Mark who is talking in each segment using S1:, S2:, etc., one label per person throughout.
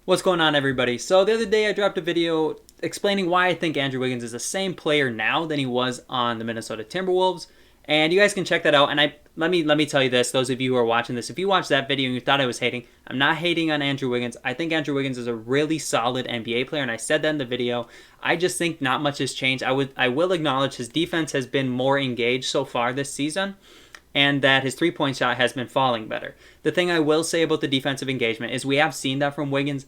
S1: What's going on, everybody? So the other day I dropped a video explaining why I think Andrew Wiggins is the same player now than he was on the Minnesota Timberwolves, and you guys can check that out. And let me tell you this: those of you who are watching this, if you watched that video and you thought I was hating, I'm not hating on Andrew Wiggins. I think Andrew Wiggins is a really solid NBA player, and I said that in the video. I just think not much has changed. I will acknowledge his defense has been more engaged so far this season, and that his three-point shot has been falling better. The thing I will say about the defensive engagement is we have seen that from Wiggins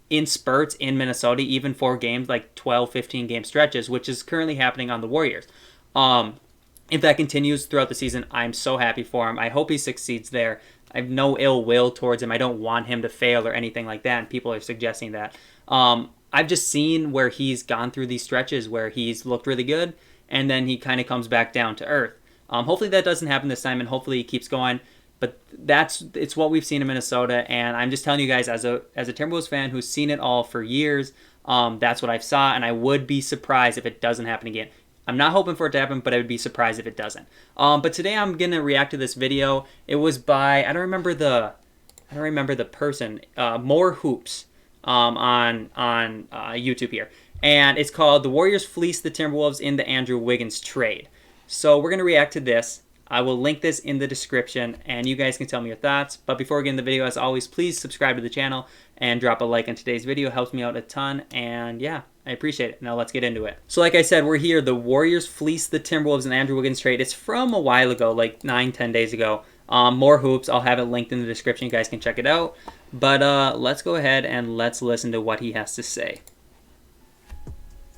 S1: in spurts in Minnesota, even for games like 12, 15 game stretches, which is currently happening on the Warriors. If that continues throughout the season, I'm so happy for him. I hope he succeeds there. I have no ill will towards him. I don't want him to fail or anything like that, and people are suggesting that. I've just seen where he's gone through these stretches where he's looked really good, and then he kind of comes back down to earth. Hopefully that doesn't happen this time, and hopefully he keeps going. But it's what we've seen in Minnesota, and I'm just telling you guys, as a Timberwolves fan who's seen it all for years, that's what I've saw, and I would be surprised if it doesn't happen again. I'm not hoping for it to happen, but I would be surprised if it doesn't. But today I'm gonna react to this video. It was by I don't remember the person, More Hoops, on YouTube here, and it's called "The Warriors Fleeced the Timberwolves in the Andrew Wiggins Trade." So we're gonna react to this. I will link this in the description, and you guys can tell me your thoughts. But before we get in the video, as always, please subscribe to the channel and drop a like on today's video. It helps me out a ton, and yeah, I appreciate it. Now let's get into it. So like I said, we're here. The Warriors fleeced the Timberwolves in the Andrew Wiggins trade. It's from a while ago, like 9-10 days ago. More Hoops. I'll have it linked in the description. You guys can check it out. But let's go ahead and let's listen to what he has to say.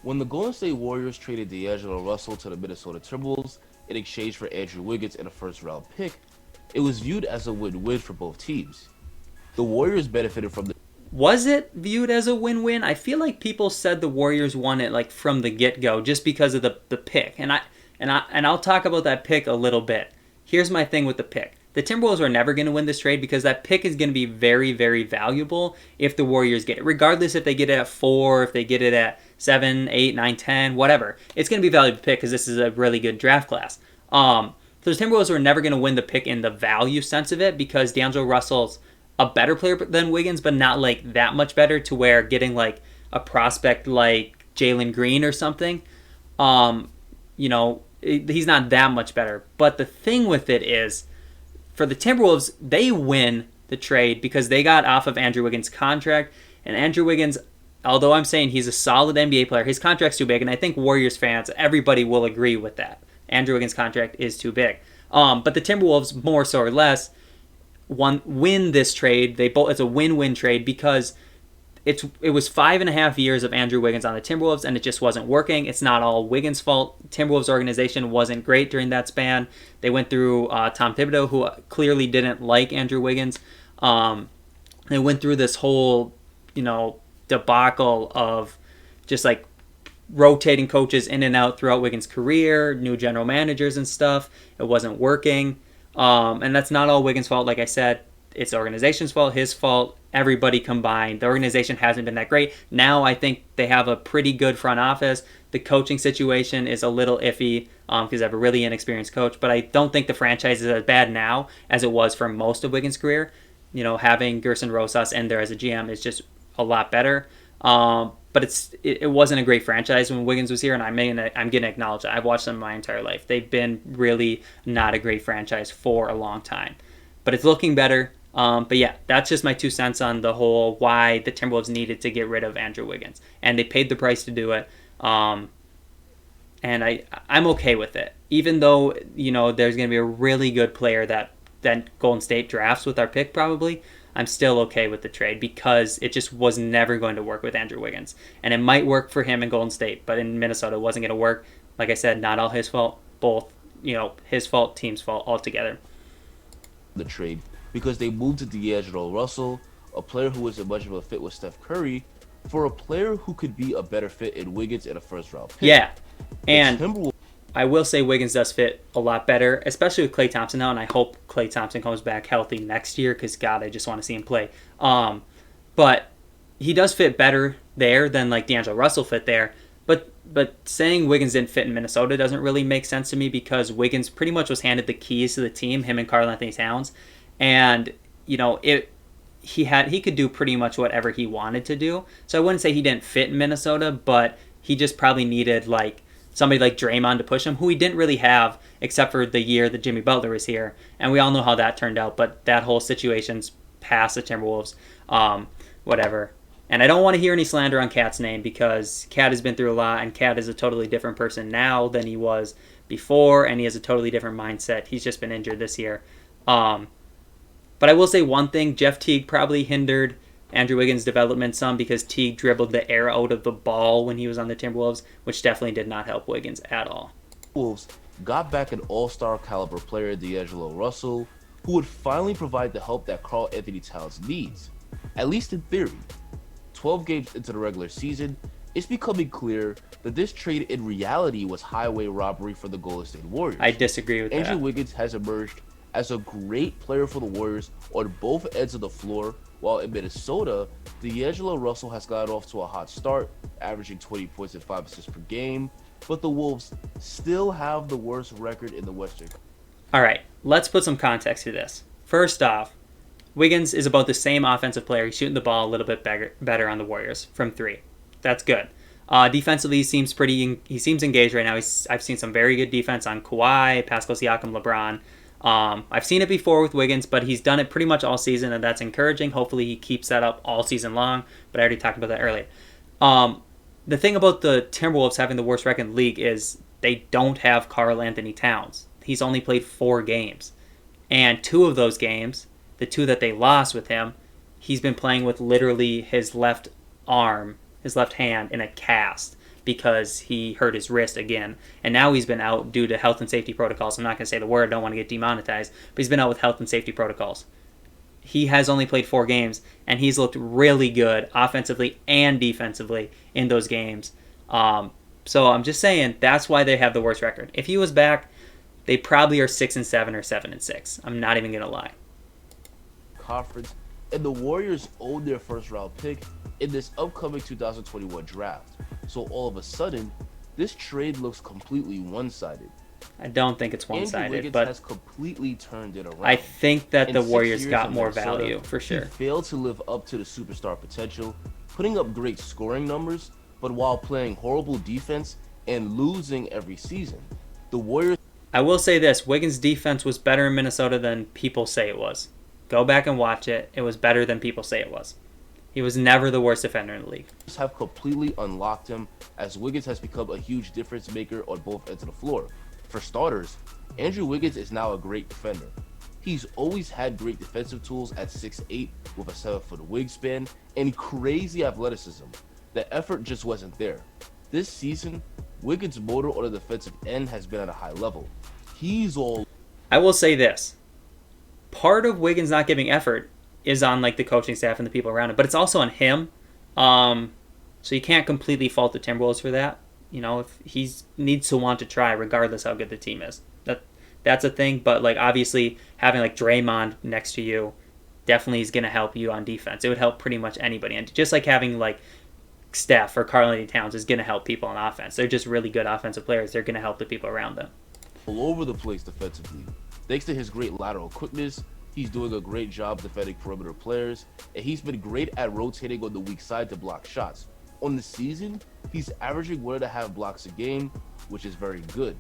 S2: When the Golden State Warriors traded D'Angelo Russell to the Minnesota Timberwolves in exchange for Andrew Wiggins and a first-round pick, it was viewed as a win-win for both teams. The Warriors benefited from the...
S1: Was it viewed as a win-win? I feel like people said the Warriors won it like from the get-go just because of the pick, and I'll talk about that pick a little bit. Here's my thing with the pick. The Timberwolves are never going to win this trade because that pick is going to be very, very valuable if the Warriors get it. Regardless if they get it at 4, if they get it at 7, 8, 9, 10, whatever. It's going to be a valuable pick because this is a really good draft class. So the Timberwolves are never going to win the pick in the value sense of it because D'Angelo Russell's a better player than Wiggins, but not like that much better to where getting like a prospect like Jalen Green or something, he's not that much better. But the thing with it is, for the Timberwolves, they win the trade because they got off of Andrew Wiggins' contract. And Andrew Wiggins, although I'm saying he's a solid NBA player, his contract's too big. And I think Warriors fans, everybody will agree with that. Andrew Wiggins' contract is too big. But the Timberwolves, more so or less, win this trade. It's a win-win trade because it was 5.5 years of Andrew Wiggins on the Timberwolves, and it just wasn't working. It's not all Wiggins' fault. Timberwolves organization wasn't great during that span. They went through Tom Thibodeau, who clearly didn't like Andrew Wiggins. They went through this whole, debacle of just like rotating coaches in and out throughout Wiggins' career, new general managers and stuff. It wasn't working. And that's not all Wiggins' fault. Like I said, it's the organization's fault, his fault, everybody combined. The organization hasn't been that great. Now I think they have a pretty good front office. The coaching situation is a little iffy because they have a really inexperienced coach. But I don't think the franchise is as bad now as it was for most of Wiggins' career. Having Gerson Rosas in there as a GM is just a lot better. But it wasn't a great franchise when Wiggins was here, and I'm going to acknowledge that. I've watched them my entire life. They've been really not a great franchise for a long time. But it's looking better. But yeah, that's just my 2 cents on the whole why the Timberwolves needed to get rid of Andrew Wiggins. And they paid the price to do it. And I'm okay with it. Even though, there's going to be a really good player that Golden State drafts with our pick probably, I'm still okay with the trade because it just was never going to work with Andrew Wiggins. And it might work for him in Golden State, but in Minnesota it wasn't going to work. Like I said, not all his fault. Both, his fault, team's fault altogether.
S2: The trade because they moved to D'Angelo Russell, a player who wasn't much of a fit with Steph Curry, for a player who could be a better fit in Wiggins and a first-round pick.
S1: Yeah, and I will say Wiggins does fit a lot better, especially with Klay Thompson now, and I hope Klay Thompson comes back healthy next year because, God, I just want to see him play. But he does fit better there than, like, D'Angelo Russell fit there. But saying Wiggins didn't fit in Minnesota doesn't really make sense to me because Wiggins pretty much was handed the keys to the team, him and Karl Anthony Towns. And, he could do pretty much whatever he wanted to do. So I wouldn't say he didn't fit in Minnesota, but he just probably needed like somebody like Draymond to push him, who he didn't really have except for the year that Jimmy Butler was here, and we all know how that turned out. But that whole situation's past the Timberwolves, whatever. And I don't want to hear any slander on Cat's name because Cat has been through a lot, and Cat is a totally different person now than he was before, and he has a totally different mindset. He's just been injured this year. But I will say one thing, Jeff Teague probably hindered Andrew Wiggins' development some because Teague dribbled the air out of the ball when he was on the Timberwolves, which definitely did not help Wiggins at all.
S2: Wolves got back an all-star caliber player, D'Angelo Russell, who would finally provide the help that Karl Anthony Towns needs, at least in theory. 12 games into the regular season, it's becoming clear that this trade in reality was highway robbery for the Golden State Warriors.
S1: I disagree with that.
S2: Andrew Wiggins has emerged as a great player for the Warriors on both ends of the floor, while in Minnesota, D'Angelo Russell has gotten off to a hot start, averaging 20 points and 5 assists per game, but the Wolves still have the worst record in the Western.
S1: All right, let's put some context to this. First off, Wiggins is about the same offensive player. He's shooting the ball a little bit better on the Warriors from 3. That's good. Defensively, he seems engaged right now. I've seen some very good defense on Kawhi, Pascal Siakam, LeBron. I've seen it before with Wiggins, but he's done it pretty much all season, and that's encouraging. Hopefully he keeps that up all season long, but I already talked about that earlier. The thing about the Timberwolves having the worst record in the league is they don't have Karl Anthony Towns. He's only played 4 games, and 2 of those games, the 2 that they lost with him, he's been playing with literally his left arm, his left hand in a cast, because he hurt his wrist again. And now he's been out due to health and safety protocols. I'm not going to say the word, don't want to get demonetized, but he's been out with health and safety protocols. He has only played 4 games, and he's looked really good offensively and defensively in those games. So I'm just saying that's why they have the worst record. If he was back, they probably are 6-7 or 7-6. I'm not even going to lie.
S2: Conference, and the Warriors own their first round pick in this upcoming 2021 draft. So all of a sudden, this trade looks completely one-sided.
S1: I don't think it's one-sided, but
S2: has completely turned it around.
S1: I think that the
S2: 6
S1: Warriors
S2: years
S1: got
S2: in
S1: more
S2: Minnesota,
S1: value for sure.
S2: He failed to live up to the superstar potential, putting up great scoring numbers, but while playing horrible defense and losing every season. The Warriors.
S1: I will say this, Wiggins' defense was better in Minnesota than people say it was. Go back and watch it. It was better than people say it was. He was never the worst defender in the league.
S2: Have completely unlocked him, as Wiggins has become a huge difference maker on both ends of the floor. For starters, Andrew Wiggins is now a great defender. He's always had great defensive tools at 6'8" with a 7-foot wingspan and crazy athleticism. The effort just wasn't there. This season, Wiggins' motor on the defensive end has been at a high level.
S1: I will say this. Part of Wiggins not giving effort is on like the coaching staff and the people around him, but it's also on him. So you can't completely fault the Timberwolves for that. You know, if he needs to want to try, regardless how good the team is. That's a thing. But like obviously having like Draymond next to you definitely is going to help you on defense. It would help pretty much anybody, and just like having like Steph or Karl Anthony Towns is going to help people on offense. They're just really good offensive players. They're going to help the people around them.
S2: All over the place defensively. Thanks to his great lateral quickness, he's doing a great job defending perimeter players, and he's been great at rotating on the weak side to block shots. On the season, he's averaging 1.5 blocks a game, which is very good.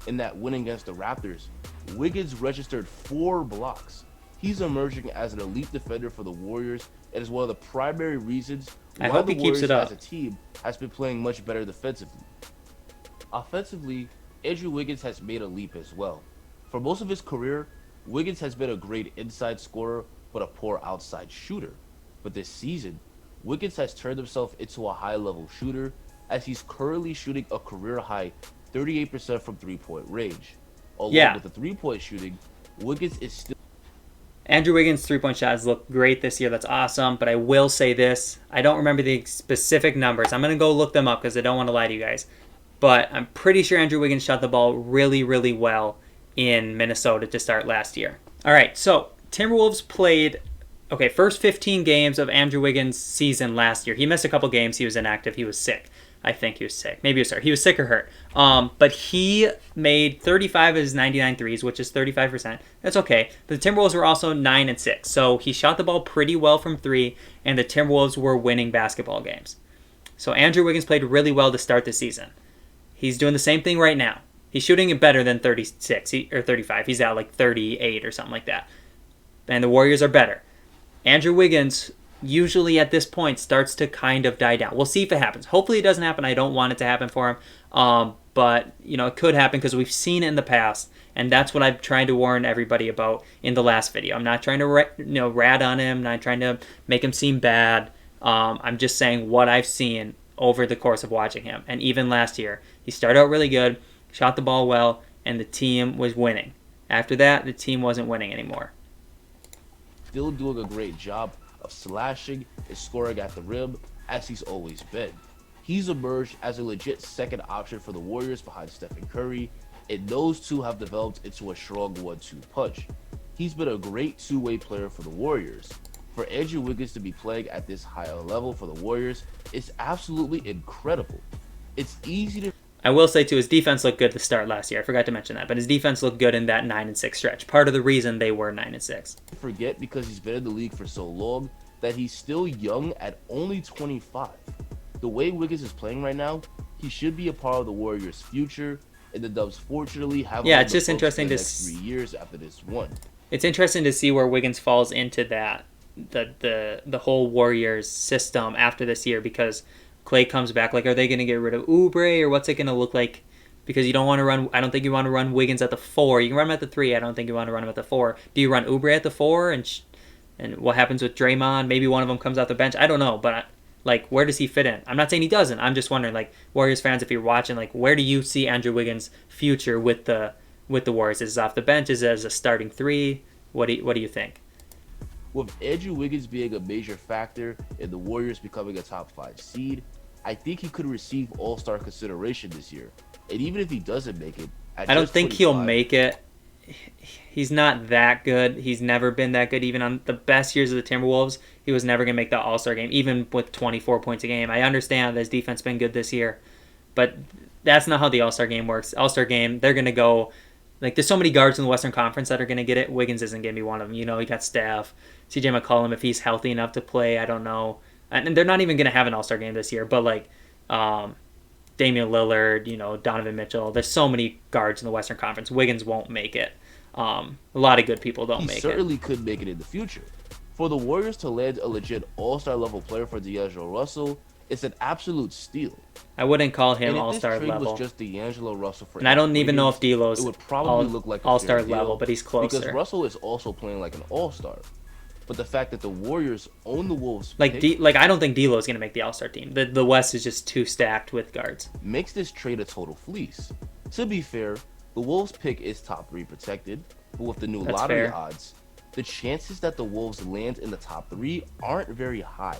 S2: In that win against the Raptors, Wiggins registered 4 blocks. He's emerging as an elite defender for the Warriors, and is one of the primary reasons why the Warriors as a team has been playing much better defensively. Offensively, Andrew Wiggins has made a leap as well. For most of his career, Wiggins has been a great inside scorer, but a poor outside shooter. But this season, Wiggins has turned himself into a high-level shooter, as he's currently shooting a career-high 38% from three-point range. Along with the three-point shooting, Wiggins is still...
S1: Andrew Wiggins' three-point shots look great this year. That's awesome. But I will say this. I don't remember the specific numbers. I'm going to go look them up because I don't want to lie to you guys. But I'm pretty sure Andrew Wiggins shot the ball really, really well in Minnesota to start last year. All right, so Timberwolves played... first 15 games of Andrew Wiggins' season last year. He missed a couple games. He was inactive. He was sick. I think he was sick. Maybe he was hurt. He was sick or hurt. But he made 35 of his 99 threes, which is 35%. That's okay. But the Timberwolves were also 9-6. So he shot the ball pretty well from three, and the Timberwolves were winning basketball games. So Andrew Wiggins played really well to start the season. He's doing the same thing right now. He's shooting it better than 36 or 35. He's at like 38 or something like that. And the Warriors are better. Andrew Wiggins usually at this point starts to kind of die down. We'll see if it happens. Hopefully it doesn't happen. I don't want it to happen for him. But, it could happen because we've seen it in the past. And that's what I've tried to warn everybody about in the last video. I'm not trying to rat on him. Not trying to make him seem bad. I'm just saying what I've seen over the course of watching him. And even last year, he started out really good, shot the ball well, and the team was winning. After that, the team wasn't winning anymore.
S2: Still doing a great job of slashing and scoring at the rim, as he's always been. He's emerged as a legit second option for the Warriors behind Stephen Curry, and those two have developed into a strong 1-2 punch. He's been a great two-way player for the Warriors. For Andrew Wiggins to be playing at this high level for the Warriors is absolutely incredible. It's easy to...
S1: I will say, too, his defense looked good to start last year. I forgot to mention that. But his defense looked good in that 9-6 stretch. Part of the reason they were 9-6.
S2: Forget, because he's been in the league for so long, that he's still young at only 25. The way Wiggins is playing right now, he should be a part of the Warriors' future, and the Dubs fortunately have
S1: it's just interesting
S2: the
S1: to
S2: next 3 years after this one.
S1: It's interesting to see where Wiggins falls into that the whole Warriors system after this year, because Clay comes back. Like, are they going to get rid of Oubre, or what's it going to look like? Because you don't want to run. I don't think you want to run Wiggins at the 4. You can run him at the 3. I don't think you want to run him at the 4. Do you run Oubre at the 4? And what happens with Draymond? Maybe one of them comes out the bench. I don't know, but where does he fit in? I'm not saying he doesn't. I'm just wondering, Warriors fans, if you're watching, where do you see Andrew Wiggins' future with the Warriors? Is it off the bench? Is it as a starting 3? What do you think?
S2: With Andrew Wiggins being a major factor in the Warriors becoming a top 5 seed, I think he could receive All-Star consideration this year. And even if he doesn't make it,
S1: I don't think he'll make it. He's not that good. He's never been that good. Even on the best years of the Timberwolves, he was never going to make the All-Star game, even with 24 points a game. I understand that his defense been good this year, but that's not how the All-Star game works. All-Star game, they're going to go... there's so many guards in the Western Conference that are going to get it. Wiggins isn't going to be one of them. You got Steph, CJ McCollum, if he's healthy enough to play, I don't know. And they're not even going to have an All-Star game this year, but Damian Lillard, Donovan Mitchell. There's so many guards in the Western Conference. Wiggins won't make it. A lot of good people don't make it.
S2: He certainly could make it in the future. For the Warriors to land a legit All-Star level player for D'Angelo Russell, it's an absolute steal.
S1: I wouldn't call him
S2: and
S1: All-Star
S2: if this trade
S1: level.
S2: was just D'Angelo Russell for
S1: and I don't even know if D'Lo's
S2: it would probably look like
S1: All-Star level, but he's closer.
S2: Because Russell is also playing like an All-Star. But the fact that the Warriors own the Wolves
S1: I don't think D'Lo is going to make the All-Star team. The West is just too stacked with guards.
S2: Makes this trade a total fleece. To be fair, the Wolves pick is top 3 protected, but with the new lottery odds, the chances that the Wolves land in the top 3 aren't very high.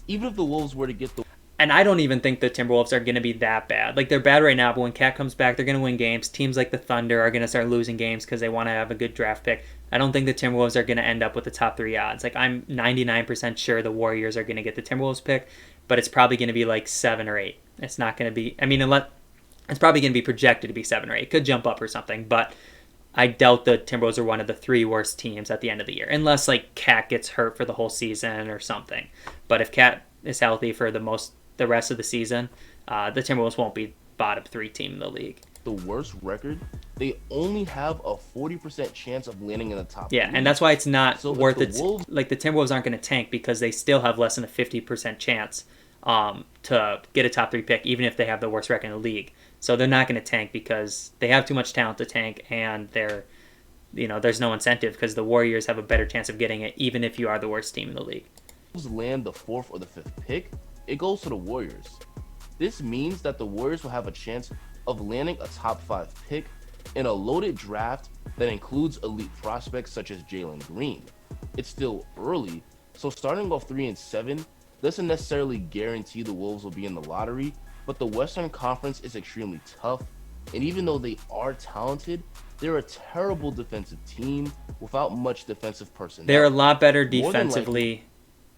S2: Even if the Wolves were to get the...
S1: And I don't even think the Timberwolves are going to be that bad. They're bad right now, but when Cat comes back, they're going to win games. Teams like the Thunder are going to start losing games because they want to have a good draft pick. I don't think the Timberwolves are going to end up with the top 3 odds. I'm 99% sure the Warriors are going to get the Timberwolves pick, but it's probably going to be 7 or 8. It's not going to be... it's probably going to be projected to be 7 or 8. It could jump up or something, but I doubt the Timberwolves are one of the 3 worst teams at the end of the year, unless Cat gets hurt for the whole season or something. But if Cat is healthy for the rest of the season, the Timberwolves won't be bottom 3 team in the league.
S2: The worst record, they only have a 40% chance of landing in the top 3.
S1: Yeah, and that's why it's not worth it.
S2: Wolves...
S1: the Timberwolves aren't going to tank because they still have less than a 50% chance to get a top 3 pick, even if they have the worst record in the league. So they're not going to tank because they have too much talent to tank, and there's no incentive because the Warriors have a better chance of getting it, even if you are the worst team in the league.
S2: Land the 4th or the 5th pick, it goes to the Warriors. This means that the Warriors will have a chance of landing a top 5 pick in a loaded draft that includes elite prospects such as Jalen Green. It's still early, so starting off 3-7 doesn't necessarily guarantee the Wolves will be in the lottery, but the Western Conference is extremely tough, and even though they are talented, they're a terrible defensive team without much defensive personnel.
S1: They're a lot better defensively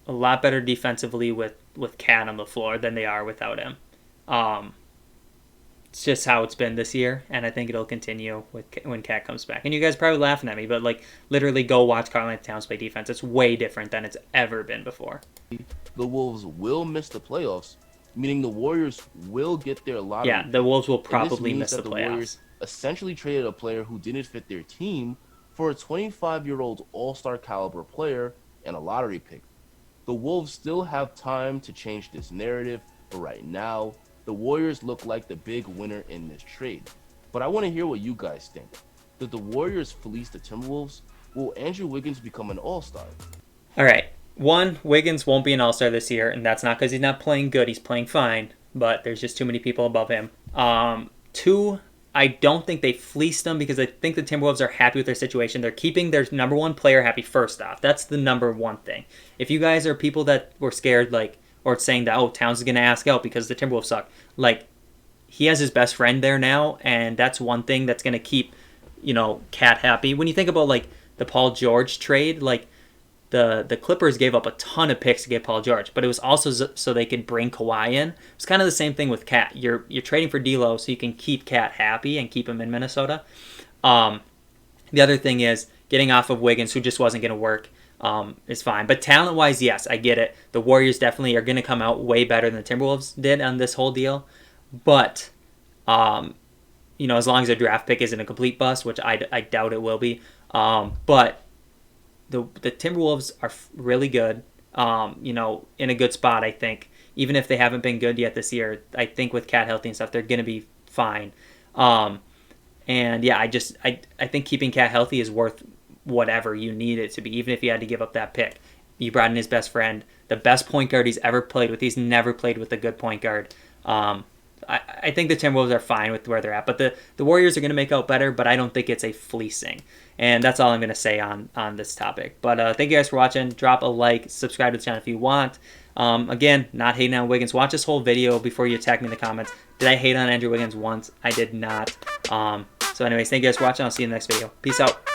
S1: with Cat on the floor than they are without him. It's just how it's been this year, and I think it'll continue with when Cat comes back. And you guys are probably laughing at me, but like literally go watch Karl-Anthony Towns play defense. It's way different than it's ever been before.
S2: The Wolves will miss the playoffs, meaning the Warriors will get their lottery.
S1: Yeah, the Wolves will probably
S2: miss
S1: miss the playoffs.
S2: Warriors essentially traded a player who didn't fit their team for a 25-year-old all-star caliber player and a lottery pick. The Wolves still have time to change this narrative, but right now, the Warriors look like the big winner in this trade. But I want to hear what you guys think. Did the Warriors fleece the Timberwolves? Will Andrew Wiggins become an all-star?
S1: All right. One, Wiggins won't be an all-star this year, and that's not because he's not playing good. He's playing fine, but there's just too many people above him. Two, I don't think they fleeced him because I think the Timberwolves are happy with their situation. They're keeping their number one player happy first off. That's the number one thing. If you guys are people that were scared, like, or saying that, oh, Towns is going to ask out because the Timberwolves suck. Like, he has his best friend there now, and that's one thing that's going to keep, Cat happy. When you think about, like, the Paul George trade, like, the Clippers gave up a ton of picks to get Paul George, but it was also so they could bring Kawhi in. It's kind of the same thing with Cat. You're trading for D'Lo so you can keep Cat happy and keep him in Minnesota. The other thing is getting off of Wiggins, who just wasn't going to work. Is fine. But talent-wise, yes, I get it. The Warriors definitely are going to come out way better than the Timberwolves did on this whole deal. But, as long as their draft pick isn't a complete bust, which I doubt it will be. But the Timberwolves are really good, in a good spot, I think. Even if they haven't been good yet this year, I think with Cat healthy and stuff, they're going to be fine. And, yeah, I think keeping Cat healthy is worth whatever you need it to be, even if you had to give up that pick. You brought in his best friend, the best point guard he's ever played with. He's never played with a good point guard. I think the Timberwolves are fine with where they're at, but the Warriors are going to make out better, but I don't think it's a fleecing. And that's all I'm going to say on this topic. But thank you guys for watching. Drop a like, subscribe to the channel if you want. Again, not hating on Wiggins. Watch this whole video before you attack me in the comments. Did I hate on Andrew Wiggins once? I did not. So anyways, thank you guys for watching. I'll see you in the next video. Peace out.